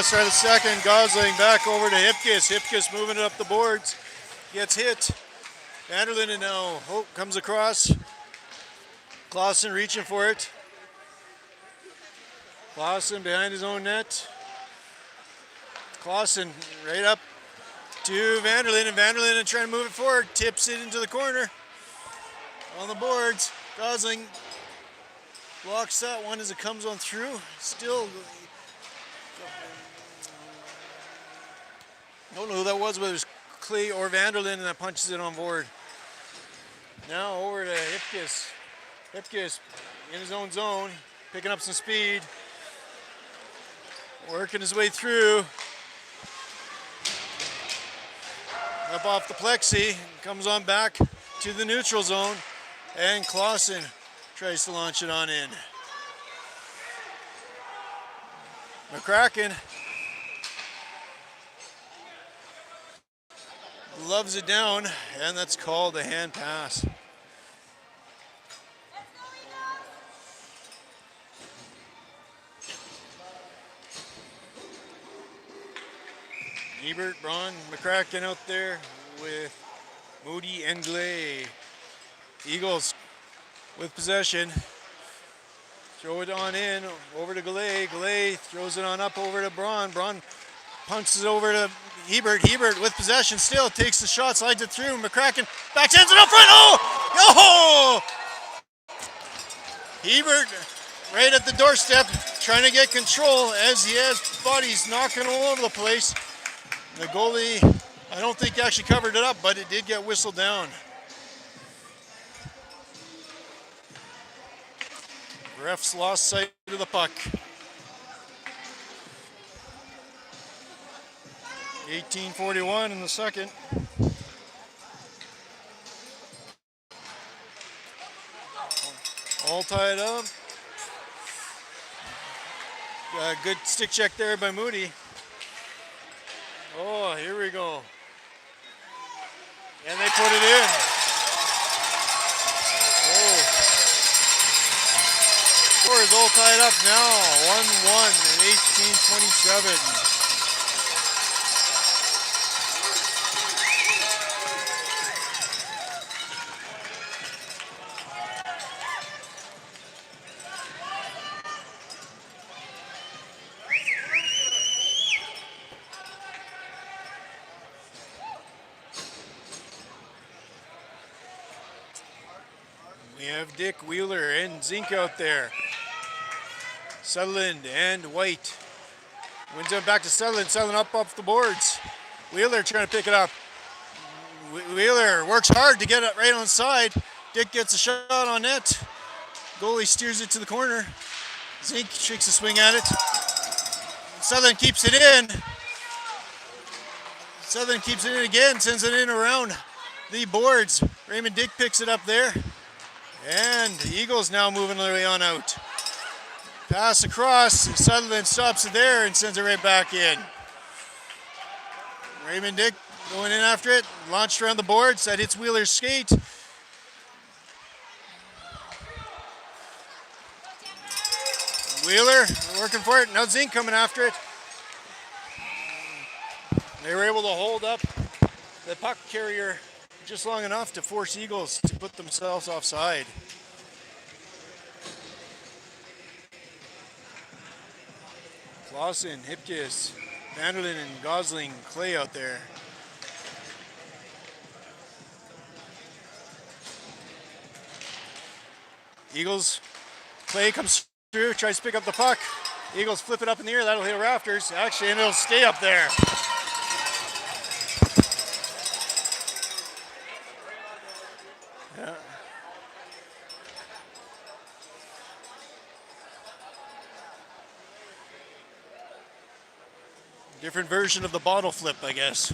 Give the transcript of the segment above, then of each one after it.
start the second. Gosling back over to Hipkiss. Hipkiss moving it up the boards. Gets hit. Vanderlinden now comes across. Clausen reaching for it. Clausen behind his own net. Clausen right up to Vanderlinden. Vanderlinden trying to move it forward. Tips it into the corner. On the boards. Gosling blocks that one as it comes on through. Still, don't know who that was, whether it was Clay or Vanderlinden that punches it on board. Now over to Hipkiss. Hipkiss in his own zone, picking up some speed. Working his way through. Up off the plexi, comes on back to the neutral zone. And Clausen tries to launch it on in. McCracken loves it down, and that's called a hand pass. Ebert, Braun, McCracken out there with Moody and Glay. Eagles with possession. Throw it on in, over to Glay. Glay throws it on up over to Braun. Braun punches it over to Hebert. Hebert with possession still, takes the shot, slides it through. McCracken backsends it up front. Oh! Hebert right at the doorstep, trying to get control as he has bodies knocking all over the place. The goalie, I don't think actually covered it up, but it did get whistled down. Refs lost sight of the puck. 18:41 in the second. All tied up. Good stick check there by Moody. Oh, here we go. And they put it in. Oh. Score is all tied up now. 1-1 at 18:27. We have Dick Wheeler and Zink out there. Sutherland and White. Wins it back to Sutherland. Sutherland up off the boards. Wheeler trying to pick it up. Wheeler works hard to get it right on side. Dick gets a shot on net. Goalie steers it to the corner. Zink shakes a swing at it. Sutherland keeps it in. Sutherland keeps it in again, sends it in around the boards. Raymond Dick picks it up there. And the Eagles now moving their way on out. Pass across, Sutherland stops it there and sends it right back in. Raymond Dick going in after it, launched around the boards, that hits Wheeler's skate. Wheeler working for it, now Zink coming after it. They were able to hold up the puck carrier just long enough to force Eagles to put themselves offside. Clausen, Hipkiss, Vanderlinden, and Gosling, Clay out there. Eagles, Clay comes through, tries to pick up the puck. Eagles flip it up in the air, that'll hit rafters. Actually, and it'll stay up there. Yeah. Different version of the bottle flip, I guess.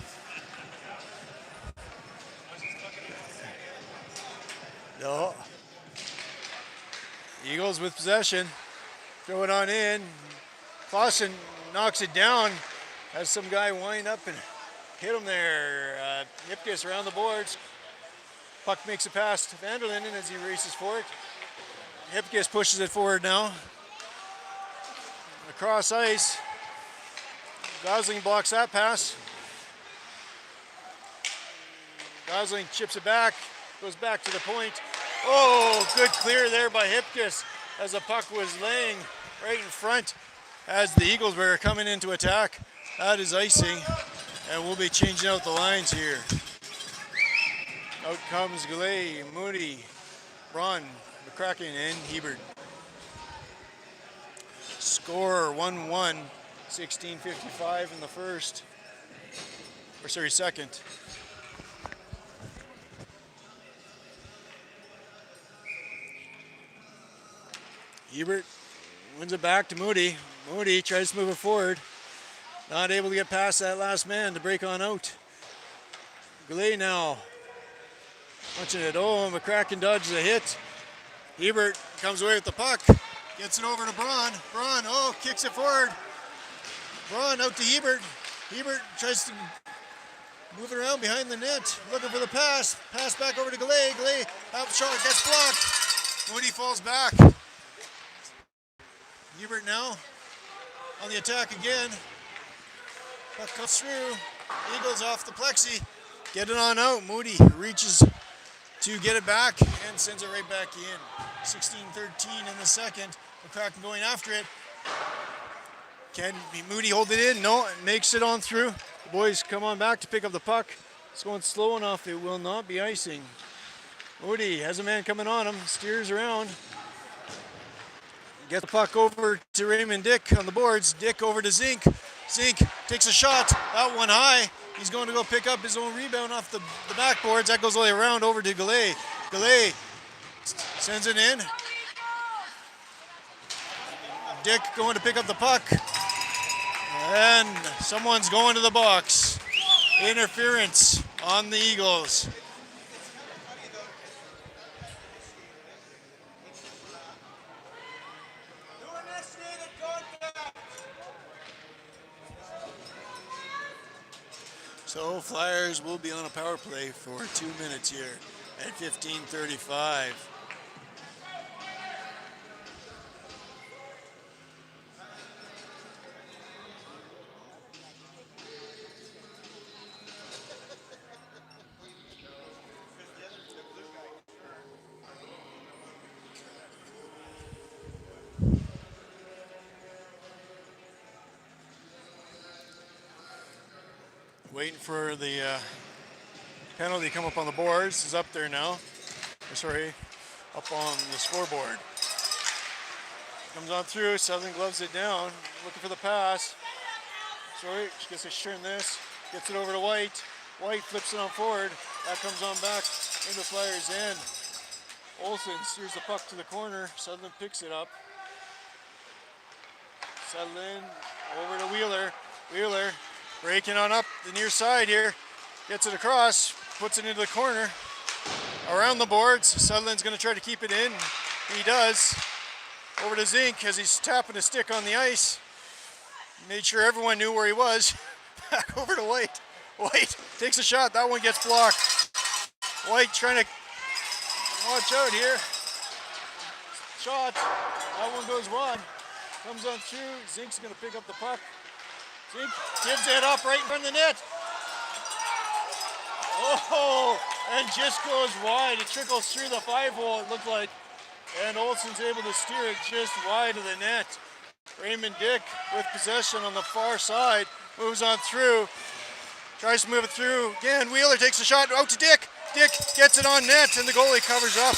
No. Eagles with possession. Throw it on in. Clausen knocks it down. Has some guy wind up and hit him there. Hipkiss around the boards. Puck makes a pass to Vanderlinden as he races for it. Hipkiss pushes it forward now. Across ice. Gosling blocks that pass. Gosling chips it back, goes back to the point. Oh, good clear there by Hipkiss as the puck was laying right in front as the Eagles were coming into attack. That is icing, and we'll be changing out the lines here. Out comes Galay, Moody, Braun, McCracken, and Hebert. Score 1-1, 16:55 in the first, second. Hebert wins it back to Moody. Moody tries to move it forward. Not able to get past that last man to break on out. Galay now punching it. Oh, McCracken dodges a hit. Hebert comes away with the puck. Gets it over to Braun. Braun, oh, kicks it forward. Braun out to Hebert. Hebert tries to move it around behind the net. Looking for the pass. Pass back over to Galay. Galay out shot, gets blocked. Moody falls back. Hebert now on the attack again. Puck comes through. Eagles off the plexi. Get it on out. Moody reaches to get it back and sends it right back in. 16-13 in the second. McCracken going after it. Can Moody hold it in? No, it makes it on through. The boys come on back to pick up the puck. It's going slow enough. It will not be icing. Moody has a man coming on him. Steers around. Get the puck over to Raymond Dick on the boards. Dick over to Zink. Zink takes a shot. That one high. He's going to go pick up his own rebound off the backboards. That goes all the way around over to Galay. Galay sends it in. Dick going to pick up the puck. And someone's going to the box. Interference on the Eagles. So Flyers will be on a power play for 2 minutes here at 15:35. Waiting for the penalty to come up on the boards. Is up there now. Sorry, up on the scoreboard. Comes on through. Southern gloves it down. Looking for the pass. Sorry, she gets to turn this. Gets it over to White. White flips it on forward. That comes on back into Flyers' end. Olsen steers the puck to the corner. Sutherland picks it up. Sutherland over to Wheeler. Wheeler breaking on up the near side here. Gets it across. Puts it into the corner. Around the boards. Sutherland's going to try to keep it in. He does. Over to Zink as he's tapping a stick on the ice. Made sure everyone knew where he was. Back over to White. White takes a shot. That one gets blocked. White trying to watch out here. Shot. That one goes wide. Comes on through. Zink's going to pick up the puck. Zink gives it up right in front of the net. Oh, and just goes wide. It trickles through the 5-hole, it looked like. And Olsen's able to steer it just wide of the net. Raymond Dick with possession on the far side. Moves on through. Tries to move it through. Again, Wheeler takes a shot out to Dick. Dick gets it on net and the goalie covers up.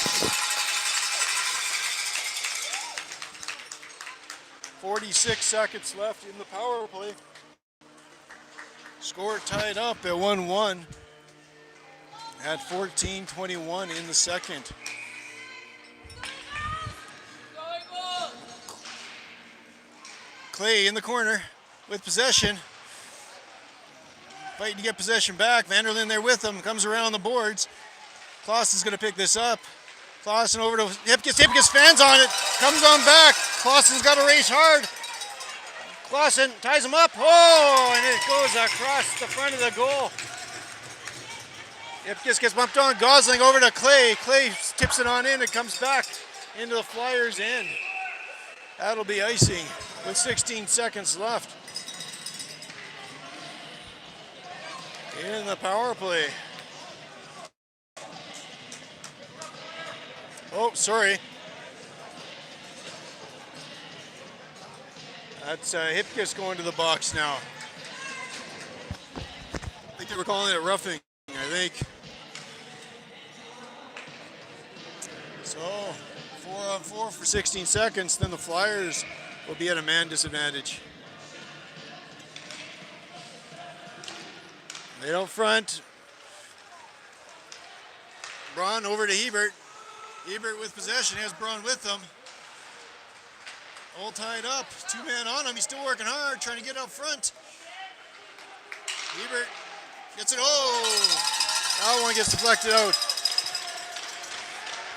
46 seconds left in the power play. Score tied up at 1-1 at 14:21 in the second. Clay in the corner with possession. Fighting to get possession back. Vanderlyn there with him. Comes around the boards. Clausen's going to pick this up. Clausen over to Hipkiss. Hipkiss fans on it. Comes on back. Clausen's got to race hard. Clausen ties him up. Oh, and it goes across the front of the goal. Hipkiss gets bumped on. Gosling over to Clay. Clay tips it on in. It comes back into the Flyers' end. That'll be icing with 16 seconds left. in the power play. Oh, sorry. That's Hipkiss going to the box now. I think they were calling it roughing, I think. So, 4-on-4 for 16 seconds, then the Flyers will be at a man disadvantage. They out front. Braun over to Hebert. Hebert with possession, has Braun with them. All tied up, 2 men on him, he's still working hard, trying to get out front. Hebert gets it, that one gets deflected out.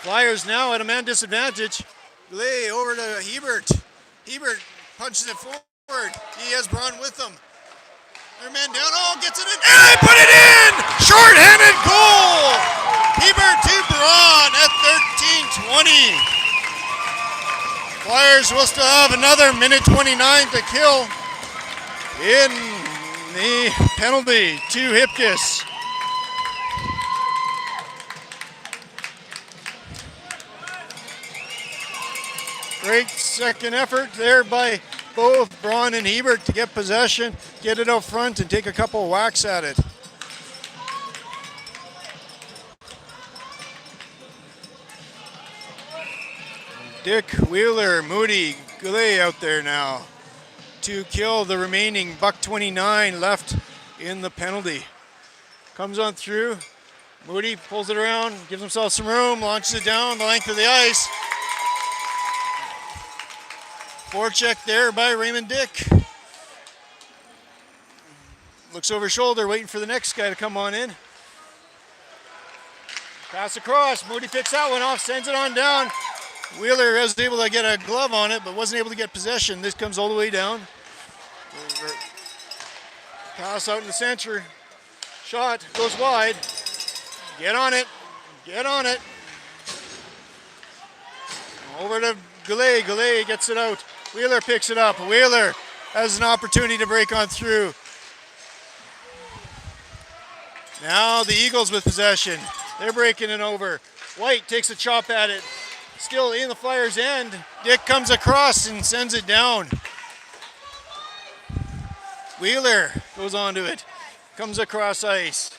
Flyers now at a man disadvantage. Glay over to Hebert. Hebert punches it forward. He has Braun with him. Their man down, gets it in, and they put it in! Short-handed goal! Hebert to Braun at 13:20. Flyers will still have another minute 29 to kill in the penalty to Hipkiss. Great second effort there by both Braun and Hebert to get possession, get it out front, and take a couple whacks at it. Dick, Wheeler, Moody, Goulet out there now to kill the remaining $1.29 left in the penalty. Comes on through. Moody pulls it around, gives himself some room, launches it down the length of the ice. Forecheck there by Raymond Dick. Looks over his shoulder, waiting for the next guy to come on in. Pass across, Moody picks that one off, sends it on down. Wheeler was able to get a glove on it, but wasn't able to get possession. This comes all the way down. Pass out in the center. Shot goes wide. Get on it. Get on it. Over to Goulet. Goulet gets it out. Wheeler picks it up. Wheeler has an opportunity to break on through. Now the Eagles with possession. They're breaking it over. White takes a chop at it. Still in the Flyers' end. Dick comes across and sends it down. Wheeler goes on to it. Comes across ice.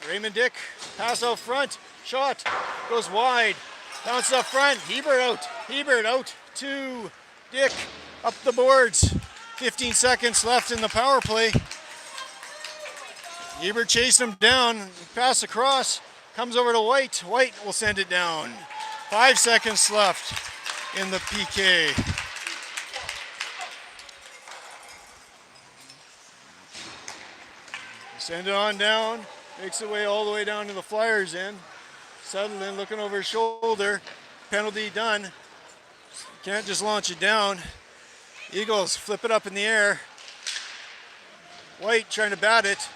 Raymond Dick, pass out front. Shot goes wide. Bounces up front. Hebert out. Hebert out to Dick. Up the boards. 15 seconds left in the power play. Hebert chasing him down. Pass across. Comes over to White. White will send it down. 5 seconds left in the PK. Send it on down. Makes it way all the way down to the Flyers' end. Sutherland looking over his shoulder. Penalty done. Can't just launch it down. Eagles flip it up in the air. White trying to bat it.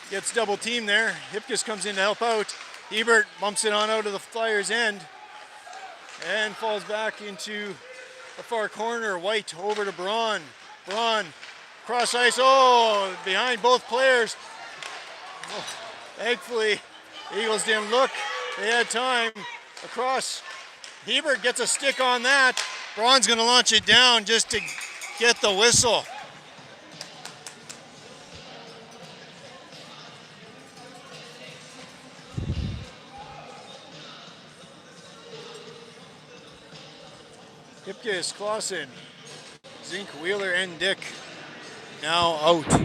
Gets double teamed there. Hipkiss comes in to help out. Hebert bumps it on out of the Flyers' end. And falls back into the far corner. White over to Braun. Braun cross ice. Behind both players. Thankfully, the Eagles didn't look. They had time. Across. Hebert gets a stick on that. Braun's going to launch it down just to get the whistle. Hipkiss, Clausen, Zink, Wheeler, and Dick now out.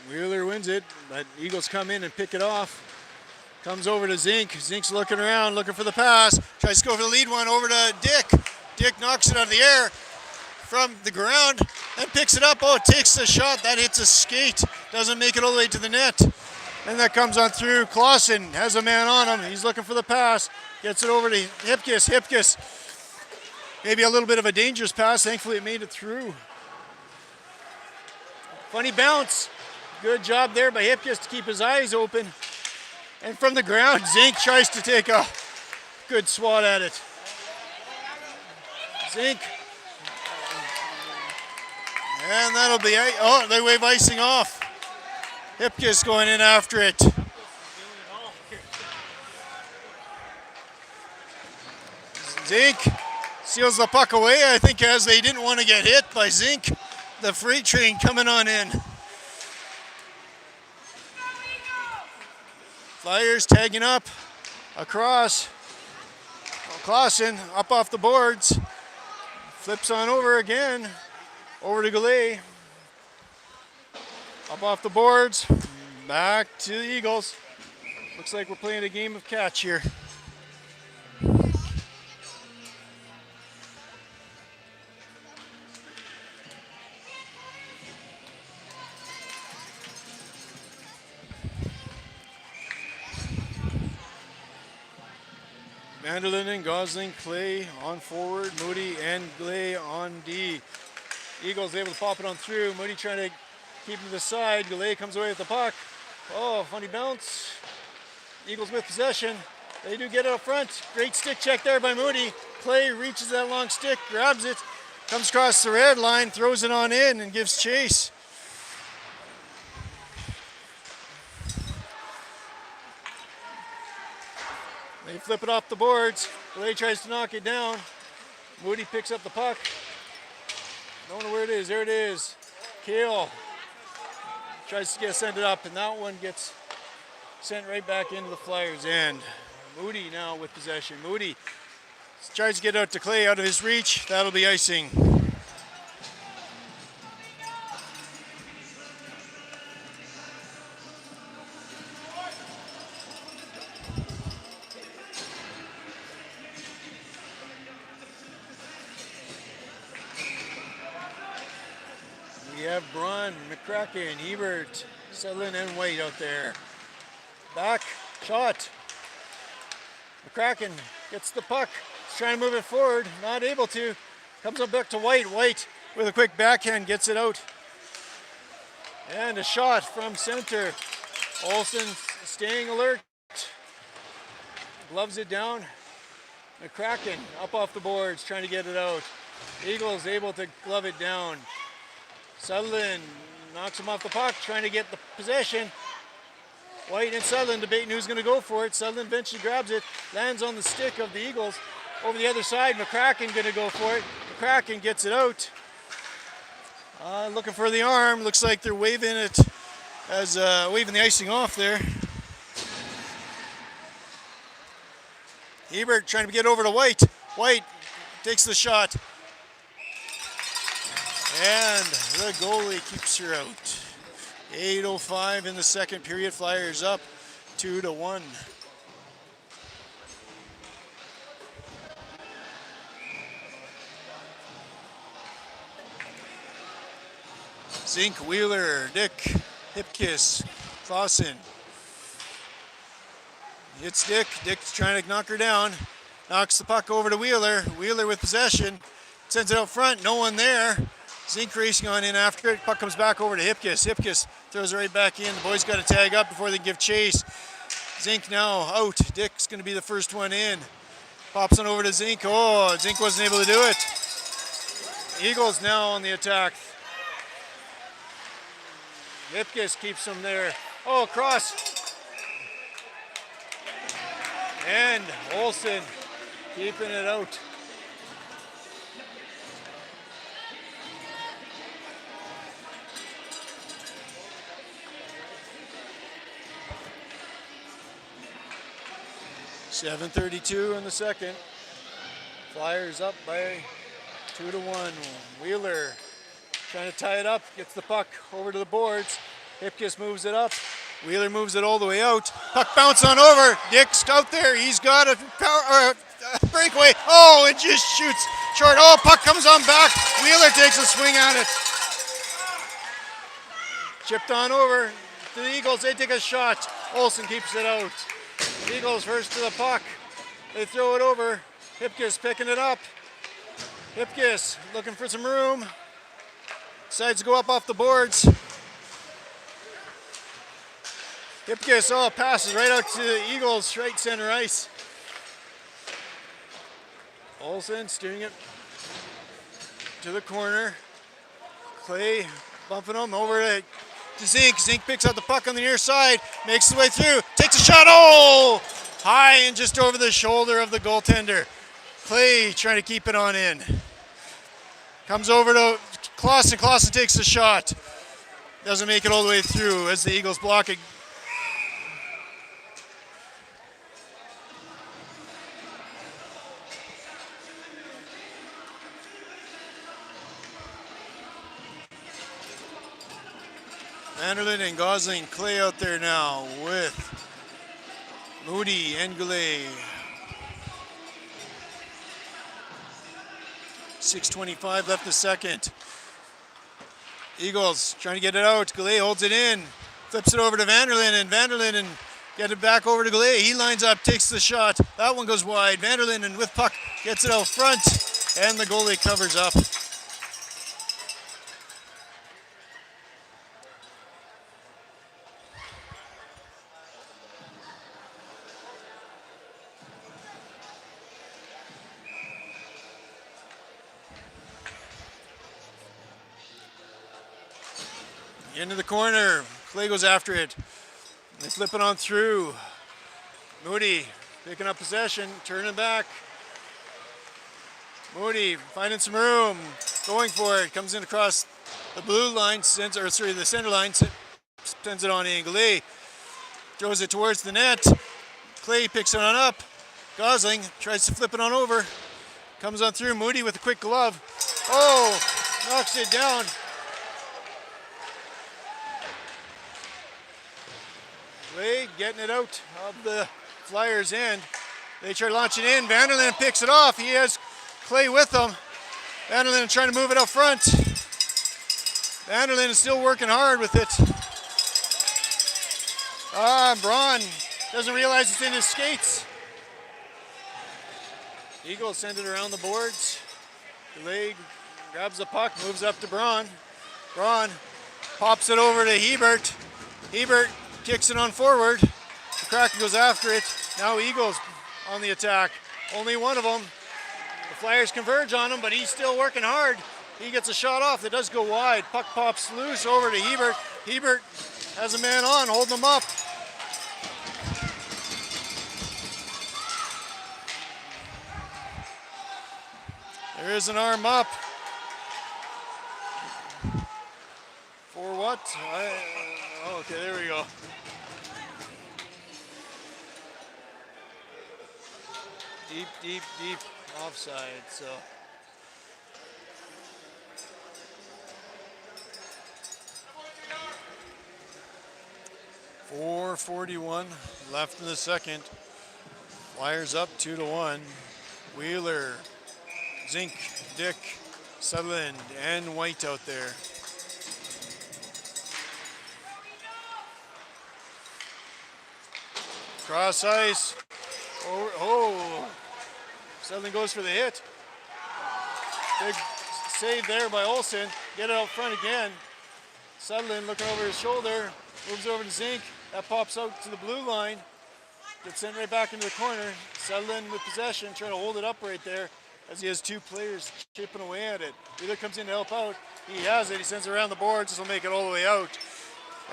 Wheeler wins it, but Eagles come in and pick it off. Comes over to Zink. Zink's looking around, looking for the pass. Tries to go for the lead one over to Dick. Dick knocks it out of the air from the ground and picks it up. Takes the shot. That hits a skate. Doesn't make it all the way to the net. And that comes on through. Clausen has a man on him. He's looking for the pass. Gets it over to Hipkiss. Hipkiss, maybe a little bit of a dangerous pass. Thankfully, it made it through. Funny bounce. Good job there by Hipkiss to keep his eyes open. And from the ground, Zink tries to take a good swat at it. Zink. And that'll be, oh, they wave icing off. Hipkiss going in after it. Zink seals the puck away, I think, as they didn't want to get hit by Zink. The freight train coming on in. Flyers tagging up across. Clausen up off the boards. Flips on over again. Over to Goulet. Up off the boards. Back to the Eagles. Looks like we're playing a game of catch here. Mandolin and Gosling play on forward. Moody and Glay on D. Eagles able to pop it on through. Moody trying to keep him to the side. Glay comes away with the puck. Oh, funny bounce. Eagles with possession. They do get it up front. Great stick check there by Moody. Clay reaches that long stick, grabs it, comes across the red line, throws it on in and gives chase. They flip it off the boards. Clay tries to knock it down. Moody picks up the puck. Don't know where it is. There it is. Kale tries to get sent it up, and that one gets sent right back into the Flyers' end. Moody now with possession. Moody tries to get out to Clay, out of his reach. That'll be icing. We have Braun, McCracken, Ebert, Sutherland, and White out there. Back, shot. McCracken gets the puck. He's trying to move it forward, not able to. Comes up back to White. White with a quick backhand gets it out. And a shot from center. Olsen staying alert. Gloves it down. McCracken up off the boards trying to get it out. Eagles able to glove it down. Sutherland knocks him off the puck, trying to get the possession. White and Sutherland debating who's going to go for it. Sutherland eventually grabs it, lands on the stick of the Eagles. Over the other side, McCracken going to go for it. McCracken gets it out. Looking for the arm. Looks like they're waving it as waving the icing off there. Ebert trying to get over to White. White takes the shot. And the goalie keeps her out. 8:05 in the second period. Flyers up 2-1. Zink, Wheeler, Dick, Hipkiss, Clausen. Hits Dick. Dick's trying to knock her down. Knocks the puck over to Wheeler. Wheeler with possession. Sends it out front. No one there. Zink racing on in after it. Puck comes back over to Hipkiss. Hipkiss throws it right back in. The boys got to tag up before they give chase. Zink now out. Dick's going to be the first one in. Pops on over to Zink. Oh, Zink wasn't able to do it. Eagles now on the attack. Hipkiss keeps them there. Oh, cross. And Olsen keeping it out. .7:32 in the second. Flyers up by 2-1. Wheeler trying to tie it up, gets the puck over to the boards. Hipkiss moves it up. Wheeler moves it all the way out. Puck bounce on over. Dick's out there. He's got a breakaway. Oh, it just shoots short. Oh, puck comes on back. Wheeler takes a swing at it. Chipped on over to the Eagles. They take a shot. Olsen keeps it out. Eagles first to the puck. They throw it over. Hipkiss picking it up. Hipkiss looking for some room. Decides to go up off the boards. Hipkiss, oh, passes right out to the Eagles, right center ice. Olsen steering it to the corner. Clay bumping him over to Zink. Zink picks up the puck on the near side, makes his way through, takes a shot. Oh! High and just over the shoulder of the goaltender. Clay trying to keep it on in. Comes over to Clausen. Clausen takes the shot. Doesn't make it all the way through as the Eagles block it. Vanderlyn and Gosling. Clay out there now with Moody and Goulet. 6:25 left in the second. Eagles trying to get it out. Goulet holds it in, flips it over to Vanderlyn, and get it back over to Goulet. He lines up, takes the shot. That one goes wide. Vanderlyn and with puck gets it out front, and the goalie covers up. Into the corner. Clay goes after it. They flip it on through. Moody picking up possession, turning back. Moody finding some room, going for it. Comes in across the blue line, the center line, sends it on in. Goulet throws it towards the net. Clay picks it on up. Gosling tries to flip it on over. Comes on through. Moody with a quick glove. Oh, knocks it down. Clay getting it out of the Flyers' end. They try launching in. Vanderlyn picks it off. He has Clay with him. Vanderlyn trying to move it up front. Vanderlyn is still working hard with it. Braun doesn't realize it's in his skates. Eagles send it around the boards. Goulet grabs the puck, moves up to Braun. Braun pops it over to Hebert. Hebert kicks it on forward. The Kraken goes after it. Now Eagles on the attack. Only one of them. The Flyers converge on him, but he's still working hard. He gets a shot off that does go wide. Puck pops loose over to Hebert. Hebert has a man on, holding him up. There is an arm up. For what? Okay, there we go. Deep offside, so. .441 left in the second. Flyers up 2-1. Wheeler, Zink, Dick, Sutherland, and White out there. Cross ice. Oh. Sutherland goes for the hit. Big save there by Olsen. Get it out front again. Sutherland looking over his shoulder. Moves over to Zink. That pops out to the blue line. Gets sent right back into the corner. Sutherland with possession, trying to hold it up right there as he has two players chipping away at it. Wheeler comes in to help out. He has it. He sends it around the boards. This will make it all the way out.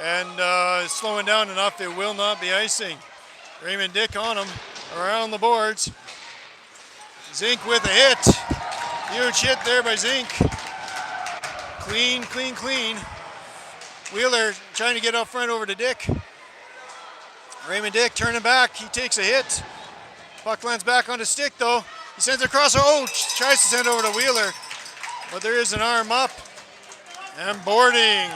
And slowing down enough, it will not be icing. Raymond Dick on him around the boards. Zink with a hit. Huge hit there by Zink. Clean. Wheeler trying to get up front over to Dick. Raymond Dick turning back. He takes a hit. Puck lands back on his stick though. He sends it across. Oh, tries to send it over to Wheeler. But there is an arm up. And boarding.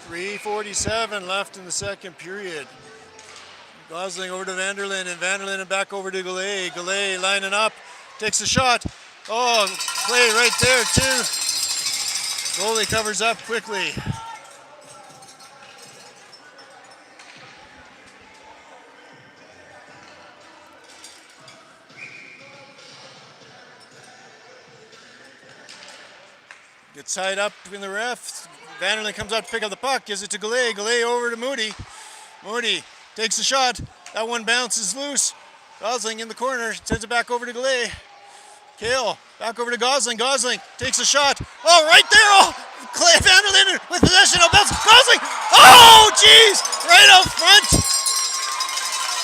.347 left in the second period. Gosling over to Vanderlyn, and Vanderlyn back over to Goulet. Goulet lining up, takes a shot. Oh, Clay right there too. Goalie covers up quickly. Gets tied up in the ref. Vanderlyn comes out to pick up the puck. Gives it to Gallet. Gallet over to Moody. Moody takes the shot. That one bounces loose. Gosling in the corner. Sends it back over to Gallet. Kale back over to Gosling. Gosling takes a shot. Oh, right there. Oh, Clay Vanderlyn with possession. Oh, bounce. Gosling. Oh, jeez. Right out front.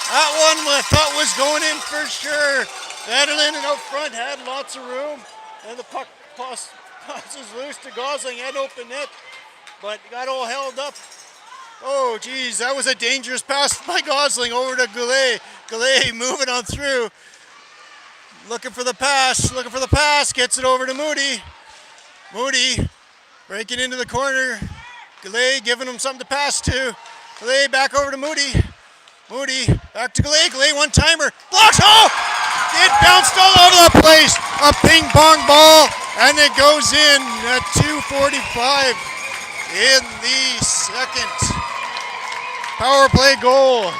That one I thought was going in for sure. Vanderlyn and out front had lots of room. And the puck passes loose to Gosling and open net. But got all held up. Oh, geez. That was a dangerous pass by Gosling over to Gallet. Gallet moving on through. Looking for the pass. Looking for the pass. Gets it over to Moody. Moody breaking into the corner. Gallet giving him something to pass to. Gallet back over to Moody. Moody back to Gallet. Gallet one-timer. Blocks. Oh! It bounced all over the place. A ping-pong ball. And it goes in at 2:45 in the second. Power play goal.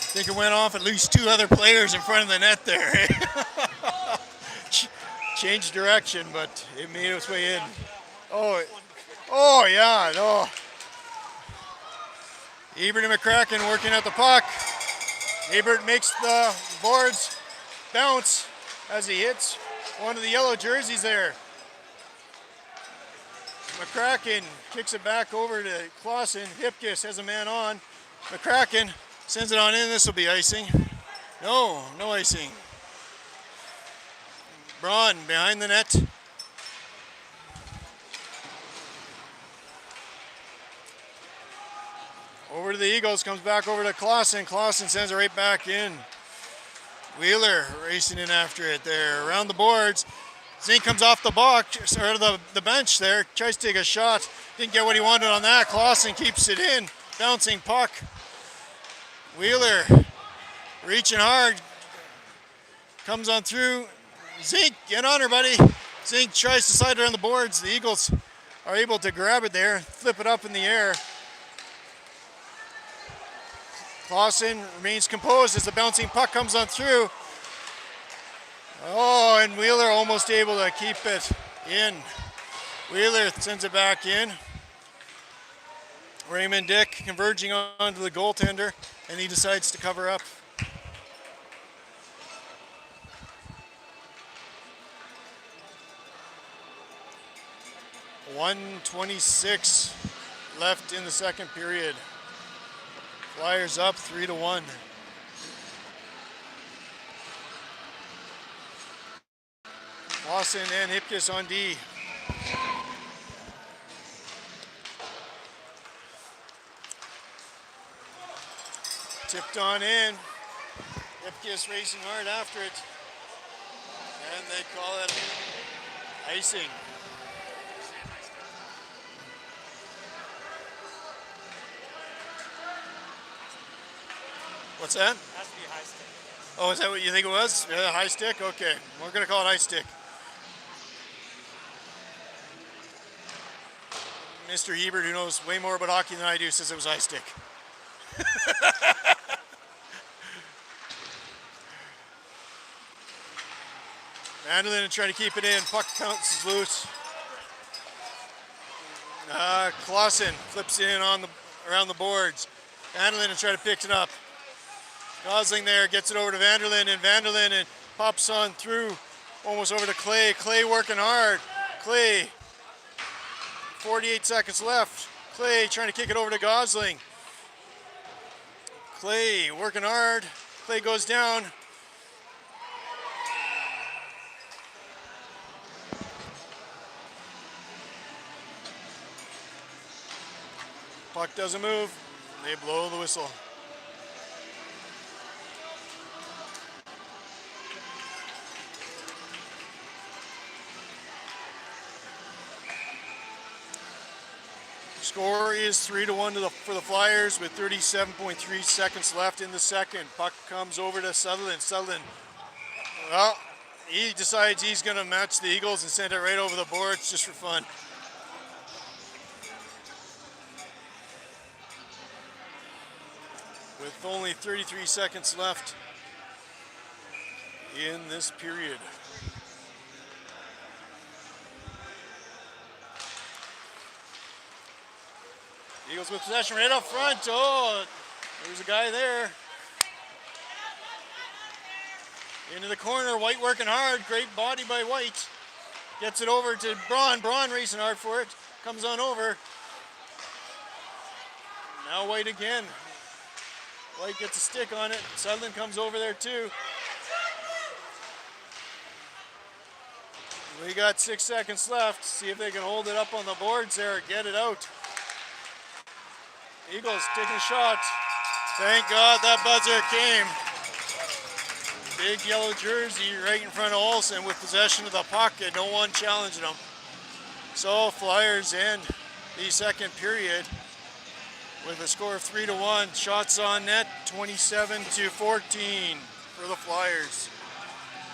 I think it went off at least two other players in front of the net there. Changed direction, but it made its way in. Oh yeah, no. Ebert and McCracken working at the puck. Ebert makes the boards bounce as he hits one of the yellow jerseys there. McCracken kicks it back over to Clausen. Hipkiss has a man on. McCracken sends it on in. This will be icing. No icing. Braun behind the net. Over to the Eagles, comes back over to Clausen. Clausen sends it right back in. Wheeler racing in after it there. Around the boards. Zink comes off the box, or the bench there. Tries to take a shot. Didn't get what he wanted on that. Clausen keeps it in. Bouncing puck. Wheeler reaching hard. Comes on through. Zink, get on her, buddy. Zink tries to slide around the boards. The Eagles are able to grab it there, flip it up in the air. Clausen remains composed as the bouncing puck comes on through. Oh, and Wheeler almost able to keep it in. Wheeler sends it back in. Raymond Dick converging onto the goaltender, and he decides to cover up. .126 left in the second period. Flyers up 3-1. Lawson and Hipkiss on D. Tipped on in. Hipkiss racing hard after it. And they call it icing. What's that? It has to be high stick. Oh, is that what you think it was? Yeah, high stick? Okay. We're going to call it high stick. Mr. Hebert, who knows way more about hockey than I do, says it was high stick. Vanderlyn trying to keep it in. Puck bounces loose. Clausen flips it in around the boards. Vanderlyn trying to pick it up. Gosling there gets it over to Vanderlyn, and Vanderlyn pops on through almost over to Clay. Clay working hard. Clay, 48 seconds left. Clay trying to kick it over to Gosling. Clay working hard. Clay goes down. Puck doesn't move. They blow the whistle. Score is 3-1 for the Flyers with 37.3 seconds left in the second. Puck comes over to Sutherland. Sutherland, well, he decides he's going to match the Eagles and send it right over the boards just for fun. With only 33 seconds left in this period. Eagles with possession right up front. Oh, there's a guy there. Into the corner, White working hard. Great body by White. Gets it over to Braun. Braun racing hard for it. Comes on over. Now White again. White gets a stick on it. Sutherland comes over there too. We got 6 seconds left. See if they can hold it up on the boards there or get it out. Eagles taking a shot. Thank God that buzzer came. Big yellow jersey right in front of Olsen with possession of the puck and no one challenging him. So Flyers end the second period with a score of 3-1. Shots on net, 27-14 for the Flyers.